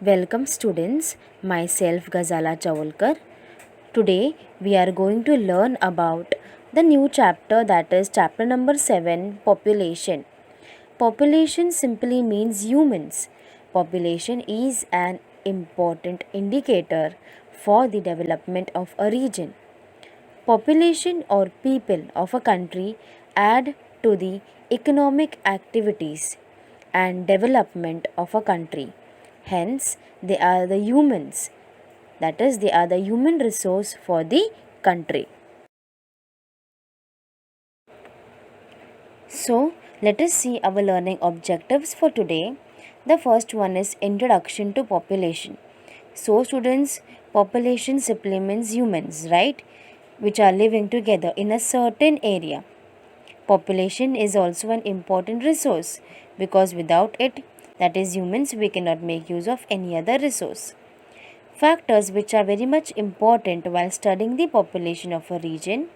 Welcome students, myself Ghazala Chavolkar. Today we are going to learn about the new chapter, that is chapter number 7, population. Population simply means humans. Population is an important indicator for the development of a region. Population or people of a country add to the economic activities and development of a country. Hence, they are the humans, that is, they are the human resource for the country. So, let us see our learning objectives for today. The first one is introduction to population. So, students, population simply means humans, right? Which are living together in a certain area. Population is also an important resource because without it, that is humans, we cannot make use of any other resource. Factors which are very much important while studying the population of a region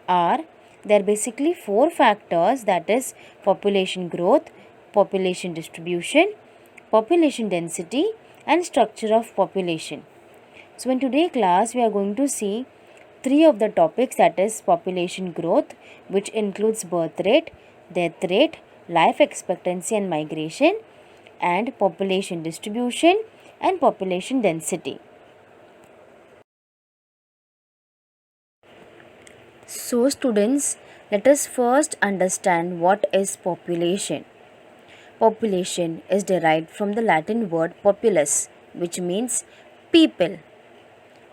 are, there are basically four factors, that is population growth, population distribution, population density and structure of population. So in today's class we are going to see three of the topics, that is population growth, which includes birth rate, death rate, life expectancy and migration, and population distribution and population density. So students, let us first understand what is population. Population is derived from the Latin word populus, which means people.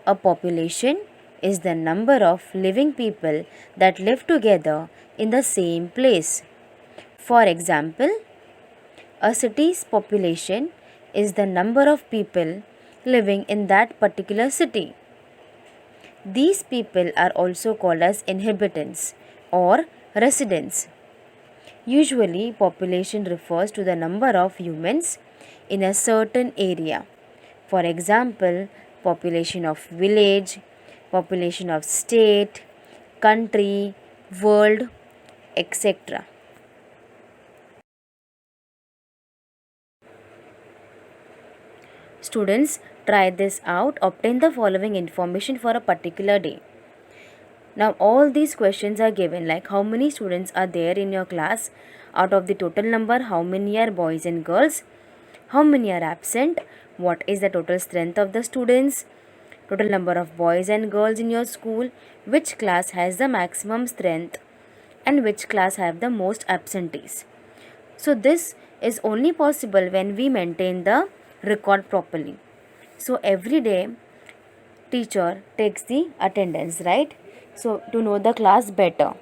A population is the number of living people that live together in the same place. For example, a city's population is the number of people living in that particular city. These people are also called as inhabitants or residents. Usually, population refers to the number of humans in a certain area. For example, population of village, population of state, country, world, etc. Students, try this out. Obtain the following information for a particular day. Now all these questions are given, like how many students are there in your class, out of the total number, how many are boys and girls, how many are absent, what is the total strength of the students, total number of boys and girls in your school, which class has the maximum strength and which class have the most absentees. So this is only possible when we maintain the record properly. So every day teacher takes the attendance, right? So to know the class better.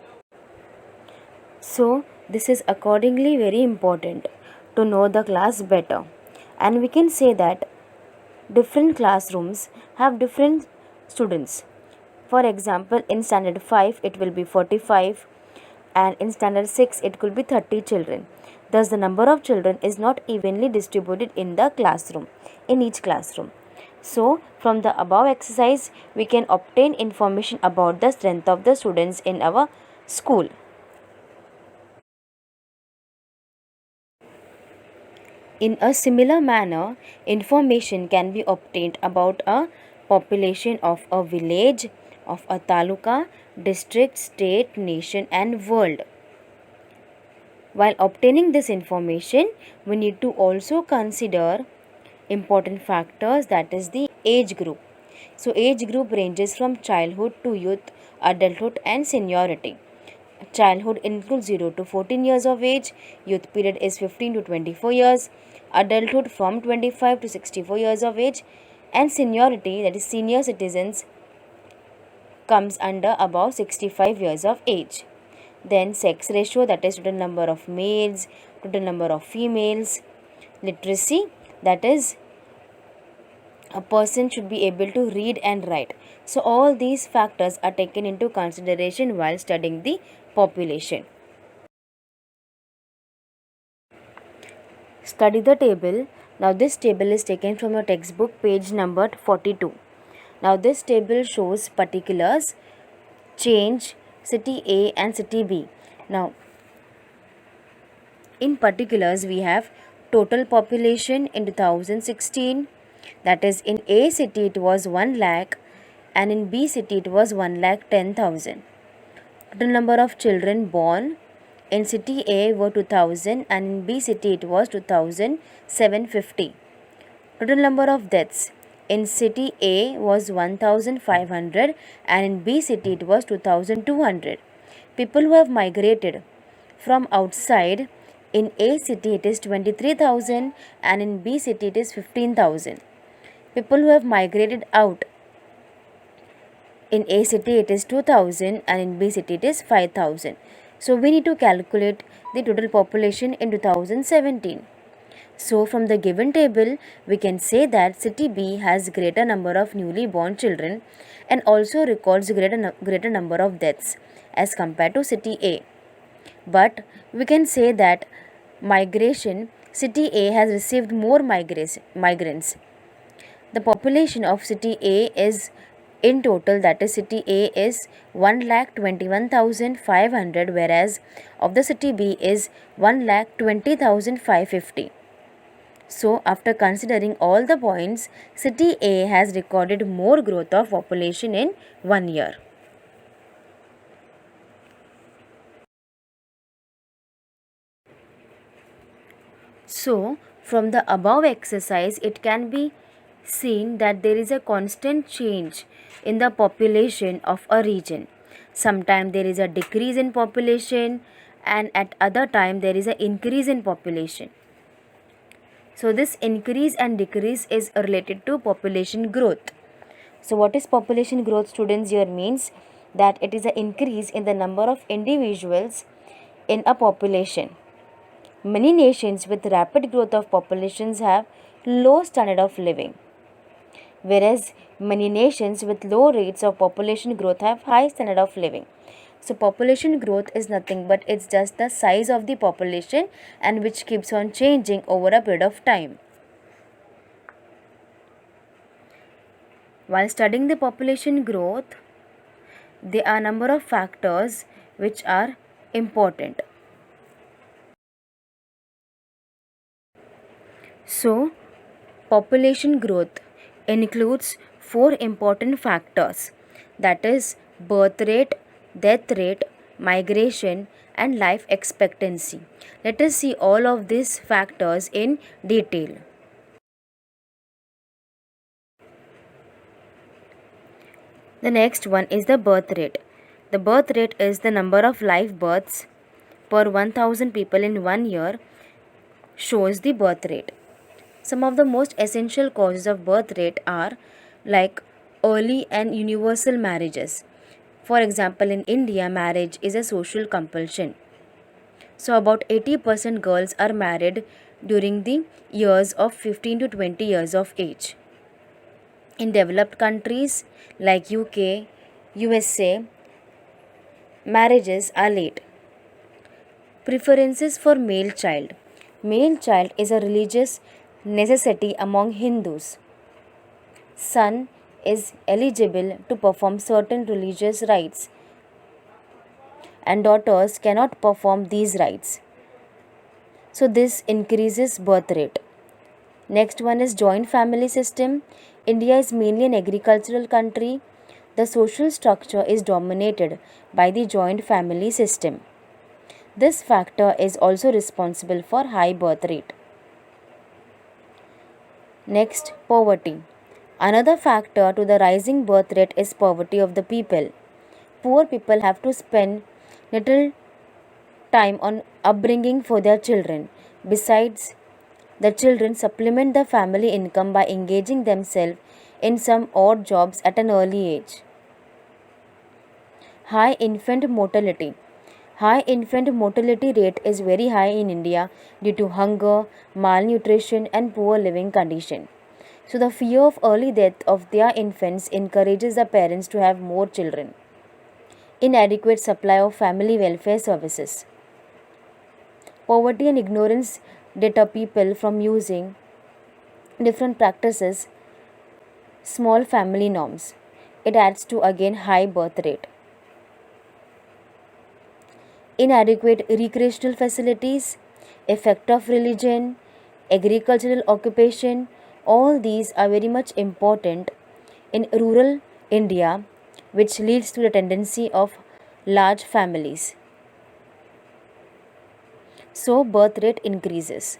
So this is accordingly very important to know the class better. And we can say that different classrooms have different students. For example, in standard 5 it will be 45 and in standard 6 it could be 30 children. Thus the number of children is not evenly distributed in the classroom, in each classroom. So from the above exercise we can obtain information about the strength of the students in our school. In a similar manner, information can be obtained about a population of a village, of a taluka, district, state, nation and world. While obtaining this information, we need to also consider important factors, that is the age group. So age group ranges from childhood to youth, adulthood and seniority. Childhood includes 0 to 14 years of age, youth period is 15 to 24 years, adulthood from 25 to 64 years of age, and seniority, that is senior citizens, comes under above 65 years of age. Then sex ratio, that is total number of males, total number of females. Literacy, that is a person should be able to read and write. So all these factors are taken into consideration while studying the population. Study the table. Now this table is taken from your textbook, page number 42. Now this table shows particulars, change, city A and city B. Now in particulars we have total population in 2016, That is, in A city it was 1 lakh and in B city it was 1 lakh 10,000. Total number of children born in city A were 2000 and in B city it was 2750. Total number of deaths in city A was 1500 and in B city it was 2200. People who have migrated from outside, in A city it is 23,000 and in B city it is 15,000. People who have migrated out, in A city it is 2000 and in B city it is 5000. So we need to calculate the total population in 2017. So from the given table we can say that city B has greater number of newly born children and also records greater number of deaths as compared to city A. But we can say that migration, city A has received more migrants. The population of city A is in total, that is city A is 1,21,500, whereas of the city B is 1,20,550. So after considering all the points, city A has recorded more growth of population in 1 year. So, from the above exercise, it can be seen that there is a constant change in the population of a region. Sometimes there is a decrease in population and at other time there is an increase in population. So, this increase and decrease is related to population growth. So, what is population growth, students? Here means that it is an increase in the number of individuals in a population. Many nations with rapid growth of populations have low standard of living, whereas many nations with low rates of population growth have high standard of living. So population growth is nothing but it's just the size of the population and which keeps on changing over a period of time. While studying the population growth, there are a number of factors which are important. So, population growth includes 4 important factors, that is birth rate, death rate, migration and life expectancy. Let us see all of these factors in detail. The next one is the birth rate. The birth rate is the number of live births per 1000 people in 1 year, shows the birth rate. Some of the most essential causes of birth rate are like early and universal marriages. For example, in India, marriage is a social compulsion. So, about 80% girls are married during the years of 15 to 20 years of age. In developed countries like UK, USA, marriages are late. Preferences for male child. Male child is a religious necessity among Hindus. Son is eligible to perform certain religious rites and daughters cannot perform these rites. So this increases birth rate. Next one is joint family system. India is mainly an agricultural country. The social structure is dominated by the joint family system. This factor is also responsible for high birth rate. Next, poverty. Another factor to the rising birth rate is poverty of the people. Poor people have to spend little time on upbringing for their children. Besides, the children supplement the family income by engaging themselves in some odd jobs at an early age. High infant mortality. High infant mortality rate is very high in India due to hunger, malnutrition and poor living condition. So the fear of early death of their infants encourages the parents to have more children. Inadequate supply of family welfare services. Poverty and ignorance deter people from using different practices, small family norms. It adds to again high birth rate. Inadequate recreational facilities, effect of religion, agricultural occupation, All these are very much important in rural India, which leads to the tendency of large families. So birth rate increases.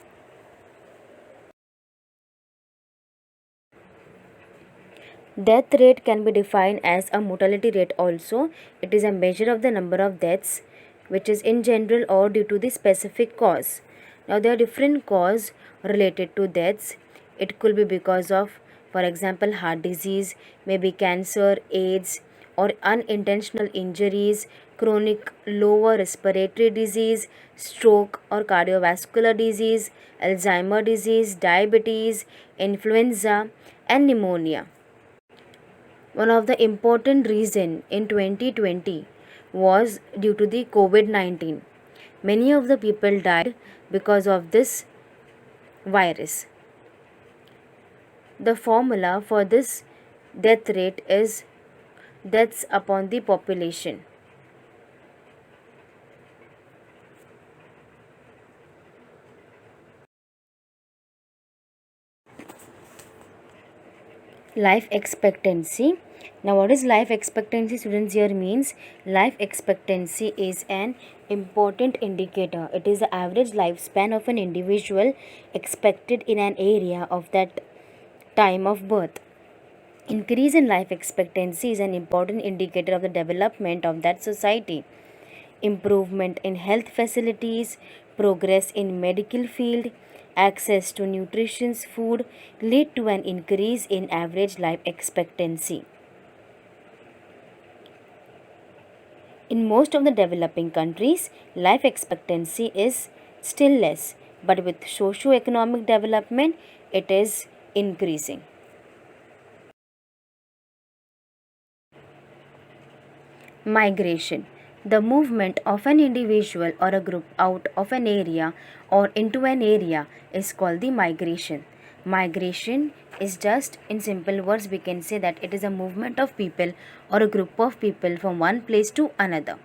Death rate can be defined as a mortality rate also. It is a measure of the number of deaths which is in general or due to the specific cause. Now there are different causes related to deaths. It could be because of, for example, heart disease, maybe cancer, AIDS, or unintentional injuries, chronic lower respiratory disease, stroke or cardiovascular disease, Alzheimer disease, diabetes, influenza, and pneumonia. One of the important reason in 2020 was due to the COVID-19. Many of the people died because of this virus. The formula for this death rate is deaths upon the population. Life expectancy. Now what is life expectancy, students? Here means life expectancy is an important indicator. It is the average lifespan of an individual expected in an area of that time of birth. Increase in life expectancy is an important indicator of the development of that society. Improvement in health facilities, progress in medical field, access to nutritious food lead to an increase in average life expectancy. In most of the developing countries, life expectancy is still less, but with socio-economic development, it is increasing. Migration. The movement of an individual or a group out of an area or into an area is called the migration. Migration is just, in simple words, we can say that it is a movement of people or a group of people from one place to another.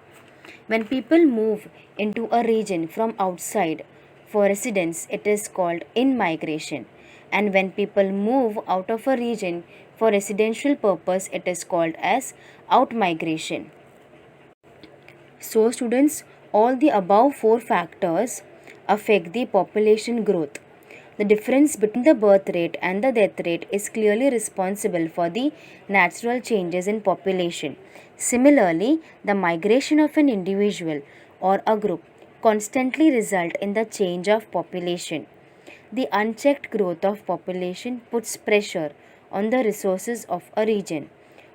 When people move into a region from outside for residence, it is called in migration. And when people move out of a region for residential purpose, it is called as out migration. So, students, all the above four factors affect the population growth. The difference between the birth rate and the death rate is clearly responsible for the natural changes in population. Similarly, the migration of an individual or a group constantly result in the change of population. The unchecked growth of population puts pressure on the resources of a region.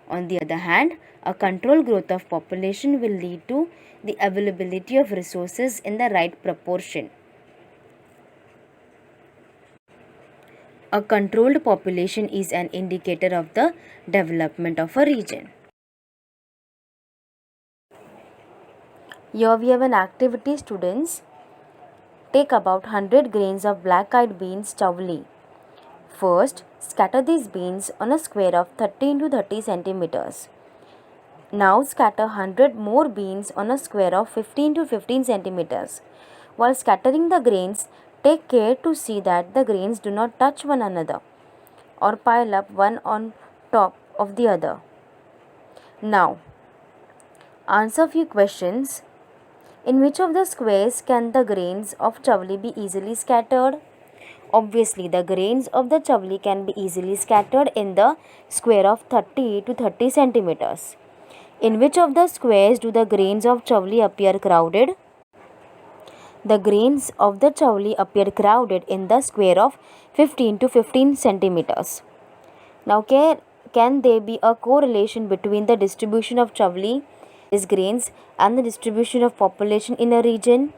On the other hand, a controlled growth of population will lead to the availability of resources in the right proportion. A controlled population is an indicator of the development of a region. Here we have an activity, students. Take about 100 grains of black-eyed beans chawli. First, scatter these beans on a square of 30 into 30 centimeters. Now scatter 100 more beans on a square of 15 to 15 centimeters. While scattering the grains, take care to see that the grains do not touch one another or pile up one on top of the other. Now, answer few questions. In which of the squares can the grains of chawli be easily scattered? Obviously, the grains of the chawli can be easily scattered in the square of 30 to 30 centimeters. In which of the squares do the grains of chawli appear crowded? The grains of the chawli appear crowded in the square of 15 to 15 centimeters. Now, can there be a correlation between the distribution of chawli, these grains, and the distribution of population in a region?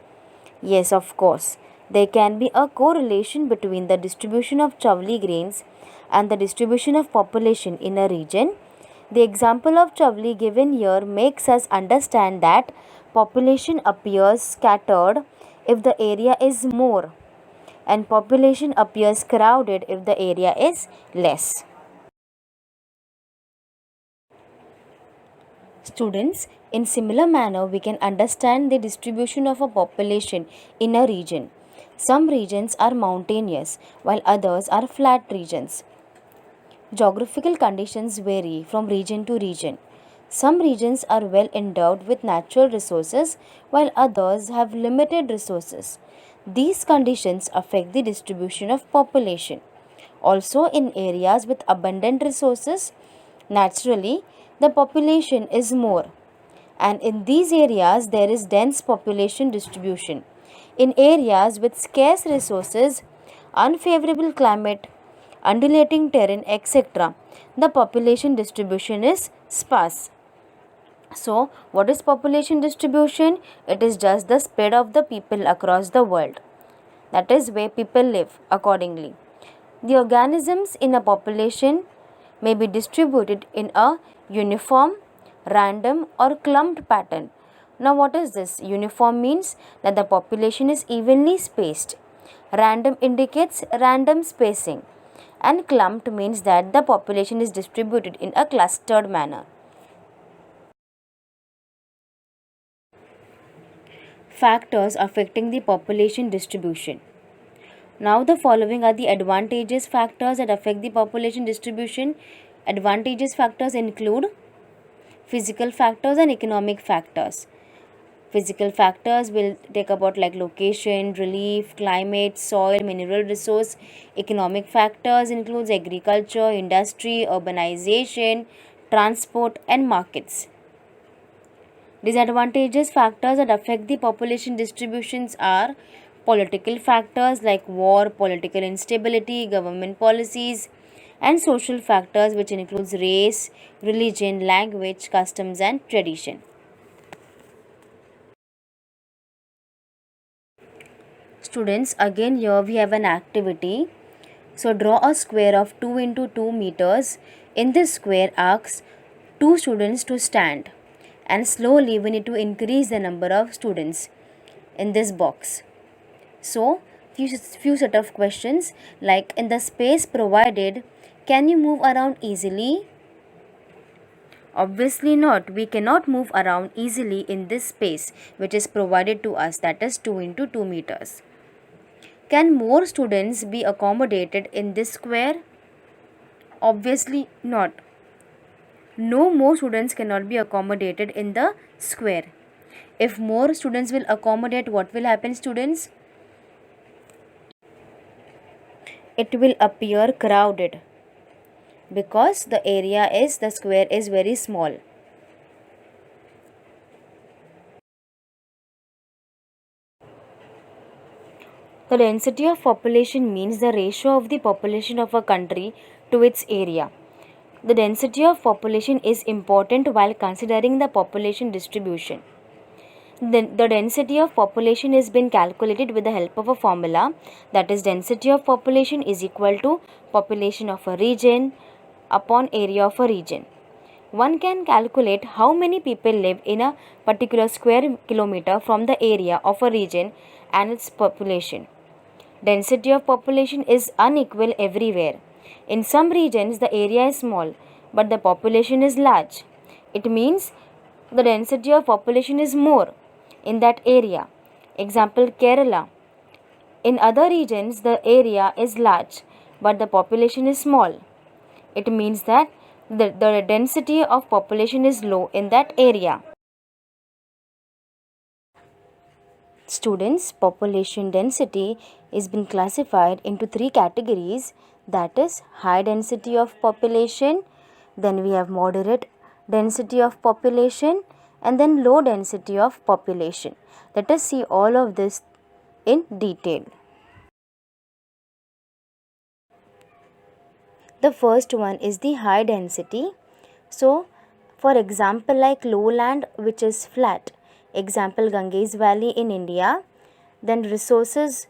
Yes, of course. There can be a correlation between the distribution of chawli grains and the distribution of population in a region. The example of chawli given here makes us understand that population appears scattered if the area is more and population appears crowded if the area is less. Students, in similar manner we can understand the distribution of a population in a region. Some regions are mountainous while others are flat regions. Geographical conditions vary from region to region. Some regions are well endowed with natural resources while others have limited resources. These conditions affect the distribution of population. Also, in areas with abundant resources, naturally the population is more, and in these areas there is dense population distribution. In areas with scarce resources, unfavorable climate, undulating terrain, etc., the population distribution is sparse. So, what is population distribution? It is just the spread of the people across the world. That is where people live accordingly. The organisms in a population may be distributed in a uniform, random, or clumped pattern. Now, what is this? Uniform means that the population is evenly spaced. Random indicates random spacing. And clumped means that the population is distributed in a clustered manner. Factors affecting the population distribution. Now, the following are the advantageous factors that affect the population distribution. Advantageous factors include physical factors and economic factors. Physical factors will take about like location, relief, climate, soil, mineral resource. Economic factors includes agriculture, industry, urbanization, transport, and markets. Disadvantageous factors that affect the population distributions are political factors like war, political instability, government policies, and social factors which includes race, religion, language, customs, and tradition. Students, again here we have an activity. So draw a square of 2 into 2 meters. In this square, ask two students to stand, and slowly we need to increase the number of students in this box. So few set of questions like, in the space provided, can you move around easily? Obviously not. We cannot move around easily in this space which is provided to us, that is 2 into 2 meters. Can more students be accommodated in this square? Obviously not. No more students cannot be accommodated in the square. If more students will accommodate, what will happen, students? It will appear crowded because the square is very small. The density of population means the ratio of the population of a country to its area. The density of population is important while considering the population distribution. The density of population has been calculated with the help of a formula, that is density of population is equal to population of a region upon area of a region. One can calculate how many people live in a particular square kilometer from the area of a region and its population. Density of population is unequal everywhere. In some regions, the area is small, but the population is large. It means the density of population is more in that area. Example, Kerala. In other regions, the area is large, but the population is small. It means that the density of population is low in that area. Students, population density is been classified into three categories, that is high density of population, then we have moderate density of population, and then low density of population. Let us see all of this in detail. The first one is the high density. So, for example, like lowland which is flat, example Ganges Valley in India, then resources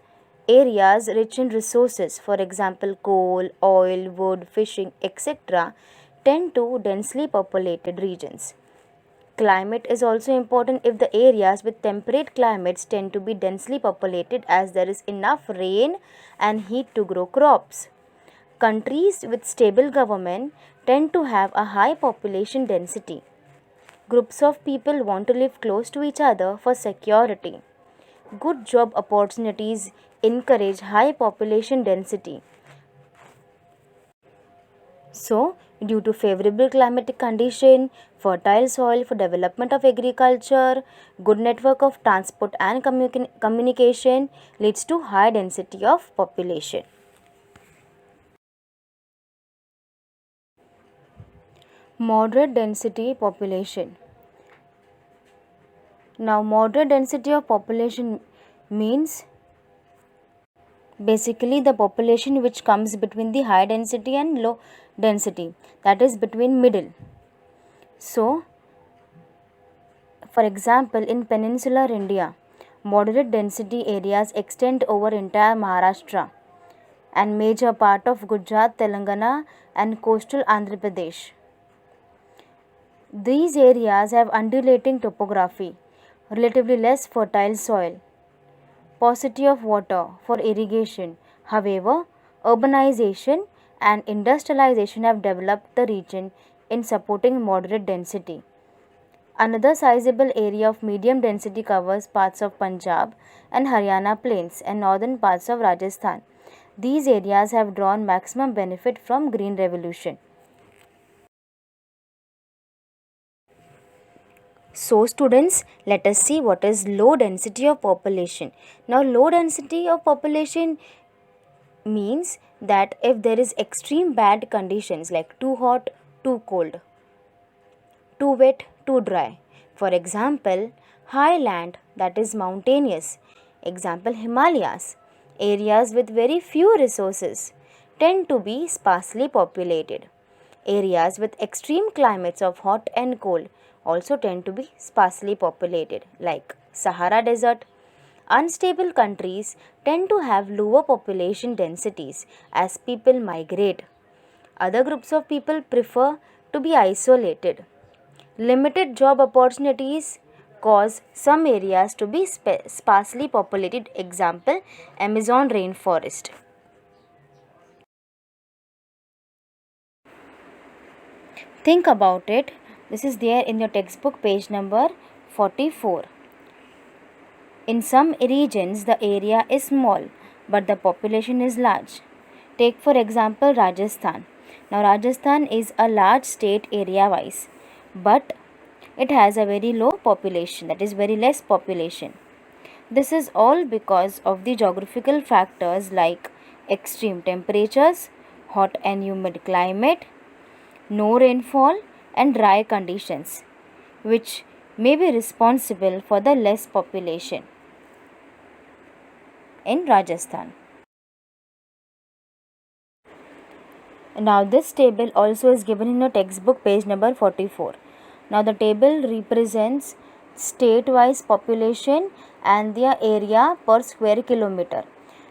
areas rich in resources, for example coal, oil, wood, fishing, etc., tend to densely populated regions. Climate is also important. If the areas with temperate climates tend to be densely populated as there is enough rain and heat to grow crops. Countries with stable government tend to have a high population density. Groups of people want to live close to each other for security. Good job opportunities encourage high population density. So, due to favorable climatic condition, fertile soil for development of agriculture, good network of transport and communication leads to high density of population. Moderate density population. Now, moderate density of population means basically the population which comes between the high density and low density, that is between middle. So, for example, in peninsular India, moderate density areas extend over entire Maharashtra and major part of Gujarat, Telangana and coastal Andhra Pradesh. These areas have undulating topography, relatively less fertile soil, paucity of water for irrigation. However, urbanization and industrialization have developed the region in supporting moderate density. Another sizable area of medium density covers parts of Punjab and Haryana plains and northern parts of Rajasthan. These areas have drawn maximum benefit from green revolution. So students, let us see what is low density of population. Now low density of population means that if there is extreme bad conditions like too hot, too cold, too wet, too dry. For example, highland, that is mountainous. Example, Himalayas. Areas with very few resources tend to be sparsely populated. Areas with extreme climates of hot and cold also tend to be sparsely populated, like Sahara Desert. Unstable countries tend to have lower population densities as people migrate. Other groups of people prefer to be isolated. Limited job opportunities cause some areas to be sparsely populated. Example, Amazon rainforest. Think about it. This is there in your textbook, page number 44. In some regions, the area is small, but the population is large. Take for example Rajasthan. Now Rajasthan is a large state area-wise, but it has a very low population, that is very less population. This is all because of the geographical factors like extreme temperatures, hot and humid climate, no rainfall and dry conditions, which may be responsible for the less population in Rajasthan. Now this table also is given in your textbook, page number 44. Now the table represents state-wise population and their area per square kilometer.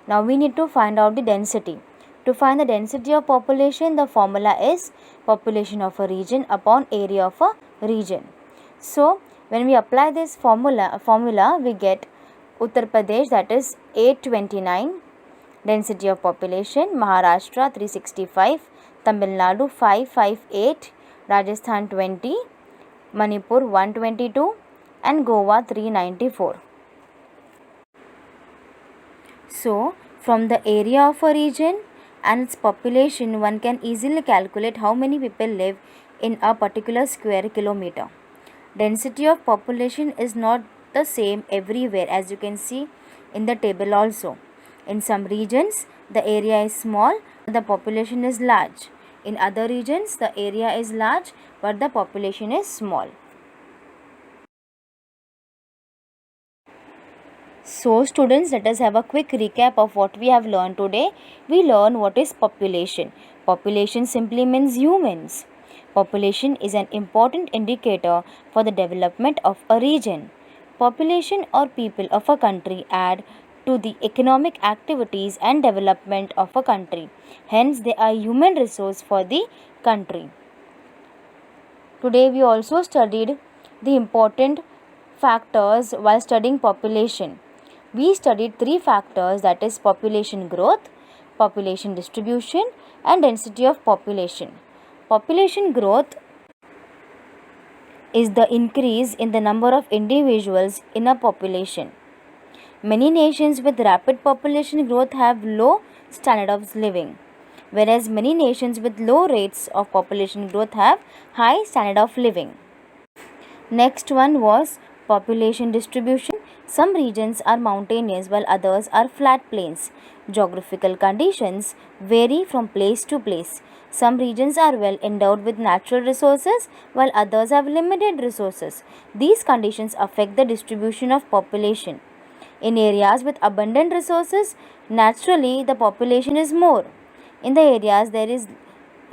Now we need to find out the density. To find the density of population, the formula is population of a region upon area of a region. So when we apply this formula we get Uttar Pradesh, that is 829 density of population, Maharashtra 365, Tamil Nadu 558, Rajasthan 20, Manipur 122 and Goa 394. So from the area of a region and its population, one can easily calculate how many people live in a particular square kilometer. Density of population is not the same everywhere, as you can see in the table also. In some regions, the area is small, the population is large. In other regions, the area is large, but the population is small. So students, let us have a quick recap of what we have learned today. We learn what is population. Population simply means humans. Population is an important indicator for the development of a region. Population or people of a country add to the economic activities and development of a country. Hence, they are human resource for the country. Today, we also studied the important factors while studying population. We studied three factors, that is population growth, population distribution and density of population. Population growth is the increase in the number of individuals in a population. Many nations with rapid population growth have low standard of living, whereas many nations with low rates of population growth have high standard of living. Next one was population distribution. Some regions are mountainous while others are flat plains. Geographical conditions vary from place to place. Some regions are well endowed with natural resources while others have limited resources. These conditions affect the distribution of population. In areas with abundant resources, naturally the population is more. In the areas there is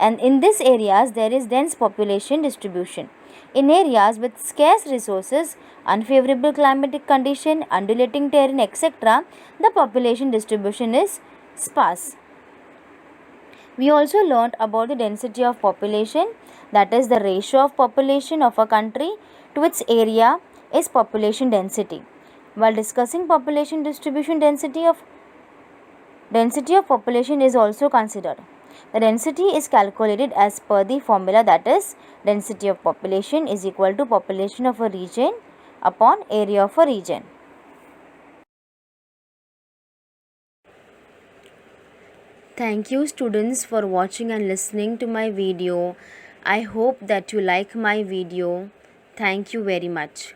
and in these areas there is dense population distribution. In areas with scarce resources, unfavorable climatic condition, undulating terrain, etc., the population distribution is sparse. We also learnt about the density of population, that is the ratio of population of a country to its area is population density. While discussing population distribution, density of population is also considered. The density is calculated as per the formula, that is density of population is equal to population of a region upon area of a region. Thank you students for watching and listening to my video. I hope that you like my video. Thank you very much.